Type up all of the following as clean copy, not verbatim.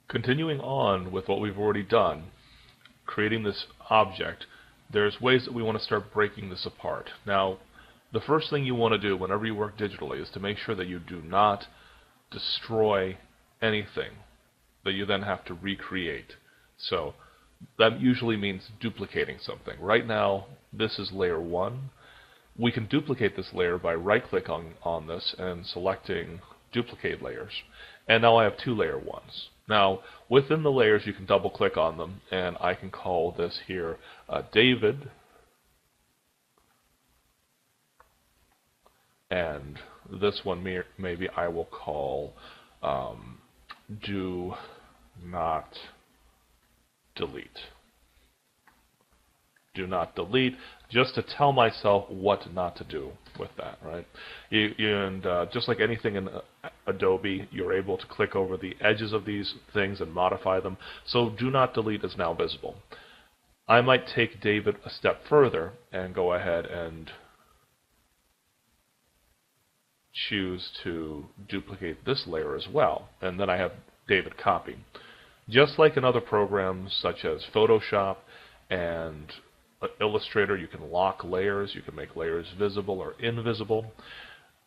Continuing on with what we've already done, creating this object, there's ways that we want to start breaking this apart. Now, the first thing you want to do whenever you work digitally is to make sure that you do not destroy anything that you then have to recreate. So that usually means duplicating something. Right now, this is layer 1. We can duplicate this layer by right-clicking on this and selecting duplicate layers. And now I have 2 layer 1s. Now, within the layers, you can double-click on them, and I can call this here David. And this one maybe I will call do not delete. Do not delete, just to tell myself what not to do with that, right? Just like anything in Adobe, you're able to click over the edges of these things and modify them. So do not delete is now visible. I might take David a step further and go ahead and choose to duplicate this layer as well, and then I have David copied. Just like in other programs such as Photoshop and Illustrator, you can lock layers, you can make layers visible or invisible.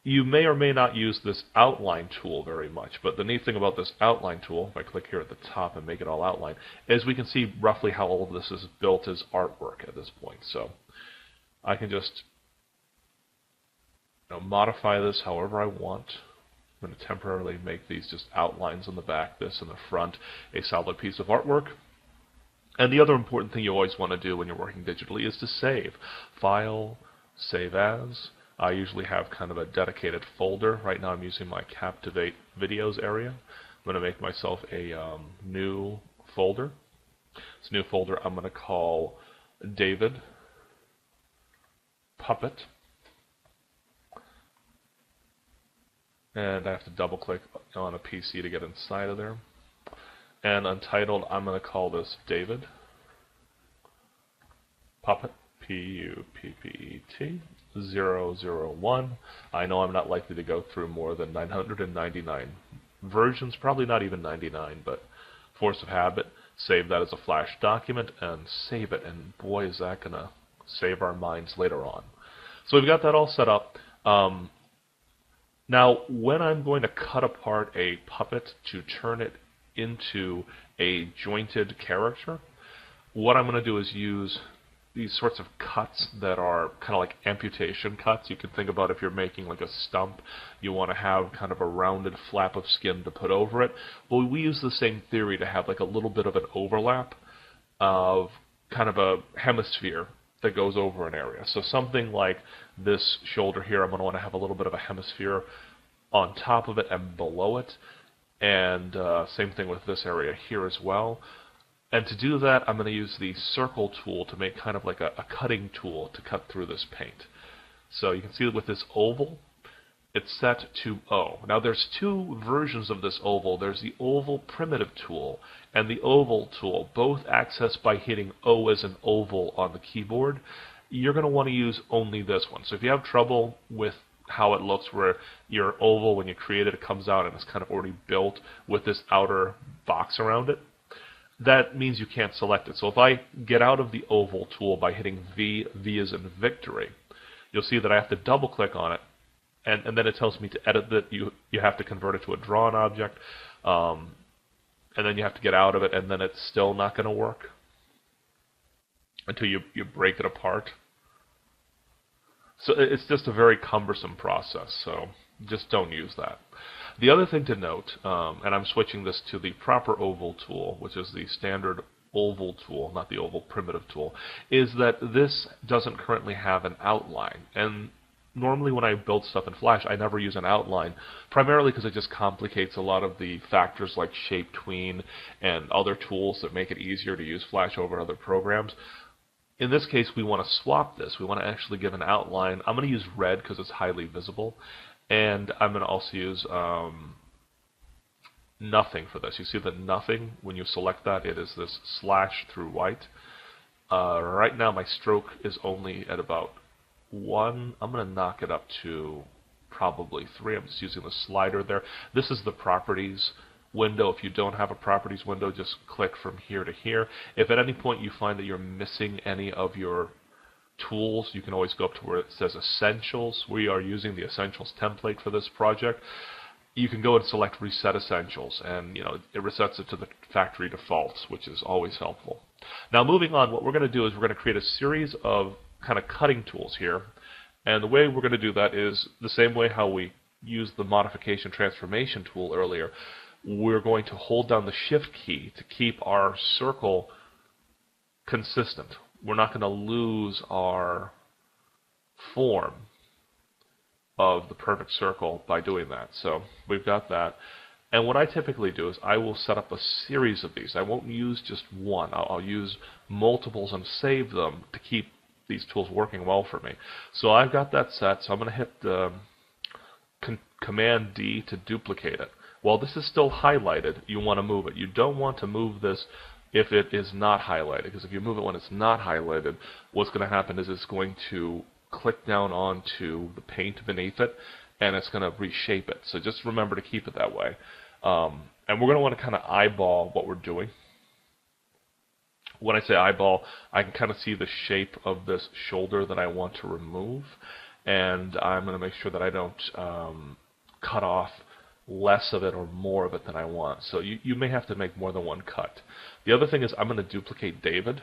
You may or may not use this outline tool very much, but the neat thing about this outline tool, if I click here at the top and make it all outline, is we can see roughly how all of this is built as artwork at this point. So I can just modify this however I want. I'm going to temporarily make these just outlines on the back, this in the front, a solid piece of artwork. And the other important thing you always want to do when you're working digitally is to save. File, save as. I usually have kind of a dedicated folder. Right now I'm using my Captivate Videos area. I'm going to make myself a new folder. This new folder I'm going to call David Puppet. And I have to double click on a PC to get inside of there. And untitled, I'm going to call this David Puppet, P-U-P-P-E-T, 001. I know I'm not likely to go through more than 999 versions, probably not even 99, but force of habit, save that as a Flash document and save it. And boy, is that going to save our minds later on. So we've got that all set up. Now, when I'm going to cut apart a puppet to turn it into a jointed character, what I'm going to do is use these sorts of cuts that are kind of like amputation cuts. You can think about if you're making like a stump, you want to have kind of a rounded flap of skin to put over it. Well, we use the same theory to have like a little bit of an overlap of kind of a hemisphere that goes over an area. So something like this shoulder here, I'm going to want to have a little bit of a hemisphere on top of it and below it. And same thing with this area here as well. And to do that, I'm going to use the circle tool to make kind of like a cutting tool to cut through this paint. So you can see that with this oval, it's set to O. Now there's 2 versions of this oval. There's the oval primitive tool and the oval tool, both accessed by hitting O as an oval on the keyboard. You're going to want to use only this one. So if you have trouble with how it looks where your oval, when you create it, it comes out and it's kind of already built with this outer box around it, that means you can't select it. So if I get out of the oval tool by hitting V, V as in victory, you'll see that I have to double click on it, and then it tells me to edit that you have to convert it to a drawn object, and then you have to get out of it, and then it's still not going to work until you break it apart. So it's just a very cumbersome process, so just don't use that. The other thing to note, and I'm switching this to the proper oval tool, which is the standard oval tool, not the oval primitive tool, is that this doesn't currently have an outline. And normally when I build stuff in Flash, I never use an outline, primarily because it just complicates a lot of the factors like shape tween and other tools that make it easier to use Flash over other programs. In this case, we want to swap this. We want to actually give an outline. I'm going to use red because it's highly visible. And I'm going to also use nothing for this. You see that nothing, when you select that, it is this slash through white. Right now my stroke is only at about 1. I'm going to knock it up to probably 3. I'm just using the slider there. This is the properties window. If you don't have a properties window, just click from here to here. If at any point you find that you're missing any of your tools, you can always go up to where it says Essentials. We are using the Essentials template for this project. You can go and select Reset Essentials, and it resets it to the factory defaults, which is always helpful. Now moving on, what we're going to do is we're going to create a series of kind of cutting tools here, and the way we're going to do that is the same way how we used the modification transformation tool earlier. We're going to hold down the Shift key to keep our circle consistent. We're not going to lose our form of the perfect circle by doing that. So we've got that. And what I typically do is I will set up a series of these. I won't use just one. I'll use multiples and save them to keep these tools working well for me. So I've got that set, so I'm going to hit Command D to duplicate it. While this is still highlighted, you want to move it. You don't want to move this if it is not highlighted, because if you move it when it's not highlighted, what's going to happen is it's going to click down onto the paint beneath it, and it's going to reshape it. So just remember to keep it that way. And we're going to want to kind of eyeball what we're doing. When I say eyeball, I can kind of see the shape of this shoulder that I want to remove, and I'm going to make sure that I don't cut off less of it or more of it than I want. So you may have to make more than one cut. The other thing is I'm going to duplicate David.